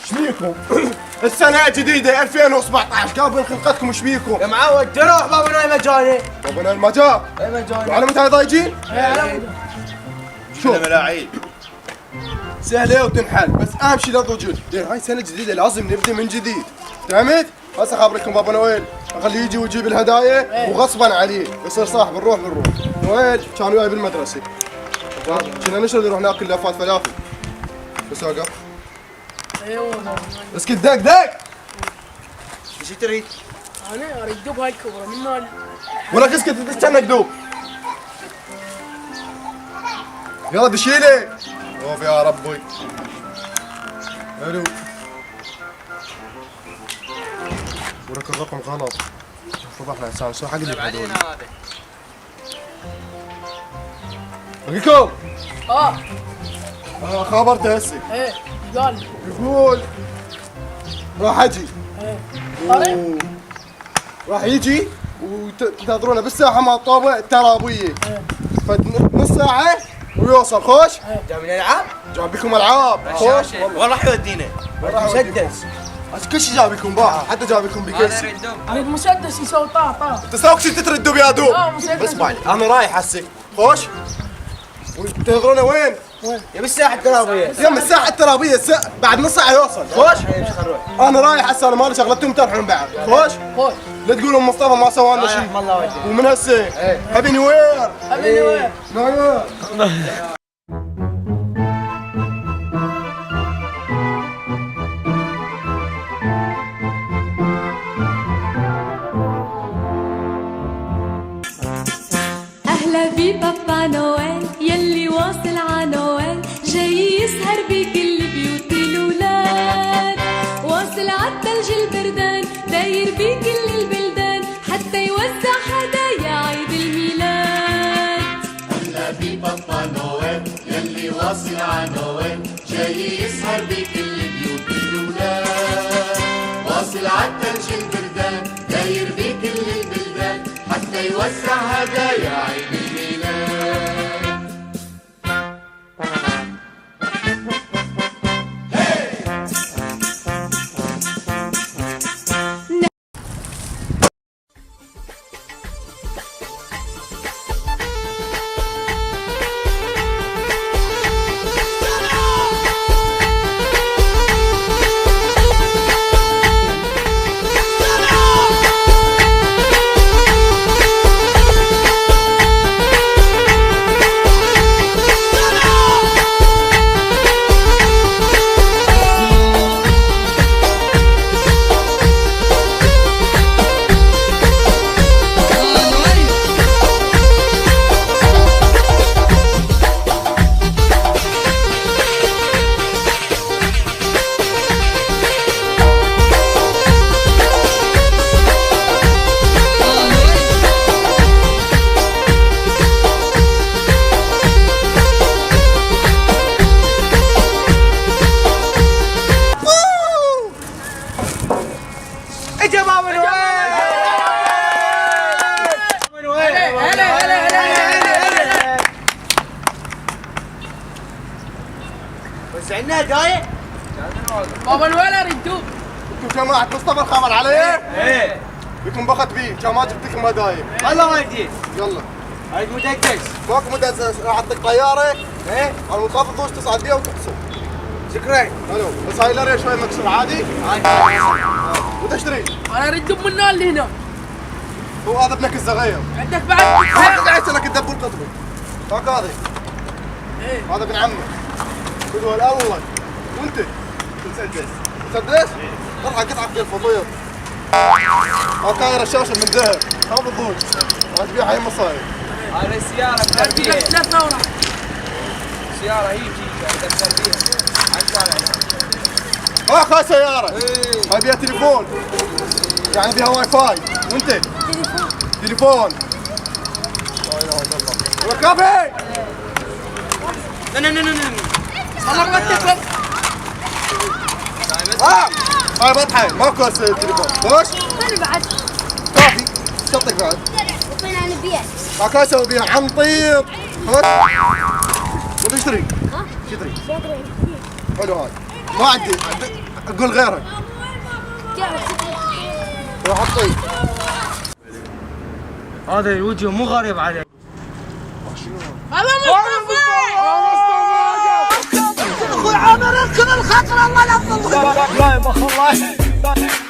شبيكم؟ السنة جديدة 2017 قابل خلقتكم ايش بيكم؟ يا معود تروح بابا نايم مجاني. بابا نايم مجال. اي مجاني. وعلى متى ضايجين؟ شوف ملاعين سهلة وتنحل بس اهم شيء لا ضجر، لان هاي سنة جديدة لازم نبدا من جديد، فهمت؟ هسه خابركم بابا نويل، اخليه يجي ويجيب الهدايا وغصبا عليه، يصير صاحب نروح. نويل كان وياي بالمدرسة. كنا نشرد نروح ناكل لفات فلافل. بس اوقف. ايوه اسكت دق دق. ايش تريد؟ انا اريد دوب هاي الكبرى من مالي. ولا اسكت تستنى دوب. يلا بشيلي. اوف يا ربي. حلو. ولك الرقم غلط. فضحنا انسان شو حق اللي هذول؟ بقيكم. خابرته هسه. ايه قال لي. يقول راح اجي. ايه راح يجي وتنتظرونا بالساحه مع الطابه الترابيه. فنص ساعه ويوصل. خوش. جايب لي العاب؟ جاب بكم العاب. خوش. وين راح يودينا؟ مسدس. كل شيء جاب لكم باع، حتى جاب لكم بكيس. اريد مسدس يسوي طا. انت ساوك شو تتردوا يا دوب؟ لا مسدس. بس بعد انا رايح هسه. خوش. وتنتظرونا وين؟ يا بالساحه الترابيه. يوم الساحه الترابيه بعد نص ساعه يوصل. خوش. انا رايح هسه، انا مالي شغلتهم تروحون بعد. خوش. خوش. لا تقولوا مصطفى ما سوى لنا شيء. الله وجهك. ومن هسه هابي نيو يير. ابي نوير. ناير. أهلا ببابا نويل يلي واصل ع نويل، جاي يسهر بكل بيوت الولاد، واصل عالثلج البردان داير بكل البلدان حتى يوزع هدايا عيد الميلاد. أهلا ببابا نويل يلي واصل ع نويل، جاي يسهر بكل بيوت الولاد، واصل عالثلج البردان داير بكل البلدان حتى يوزع هدايا عيد الميلاد. اجا بابا نويل. هلا. وزعنا هدايا؟ بابا نوير اريد دوب. انتم جماعه مصطفى الخبر عليه؟ ايه. بكم بخت بيه، كان ما جبت لكم هدايا. الله ما يديك. يلا. اريد مدقس. ماكو مدرسة، راح اعطيك طياره. ايه على المنخفض دوش تصعد بيها وتقصر. شكرا. حلو بس هاي الاريا شوي مكسور عادي. وتشتري. انا اريد دوب من النار اللي هنا. هو هذا ابنك الصغير. عندك بعد؟ هذا قاعد لك الدبور تطبي. هاك هذا. ايه هذا ابن عمك. قدوه الاول. وانت؟ مسدس. مسدس؟ طلع قطعه في الفطير. هاك هاي رشاشه من ذهب. هذا الضوج. راح تبيع هاي المصايب. هاي السيارة اريد بتربية. ثلاث اوراق. سيارة هيجي عندك تربية. عن شارع. هاي سياره. هاي بيها تليفون. يعني بيها واي فاي. وانت؟ تليفون. لا اله الا الله. ركبي. والله مرتب. هاي بطحه ماكو هسه تليفون. خوش. وين بعد؟ كافي. شطك بعد. وين انا بيها؟ هاك اسوي بيها عنطيط. خوش. وتشتري؟ ها؟ شو تريد؟ شاطرين. حلو هاي. ما عندي قول غيرك. روح الطيب. هذا الوجه مو غريب عليك. هذا مصطفى. اخوي عامر اركب الخطر الله لا تظلم. لا يا اخ الله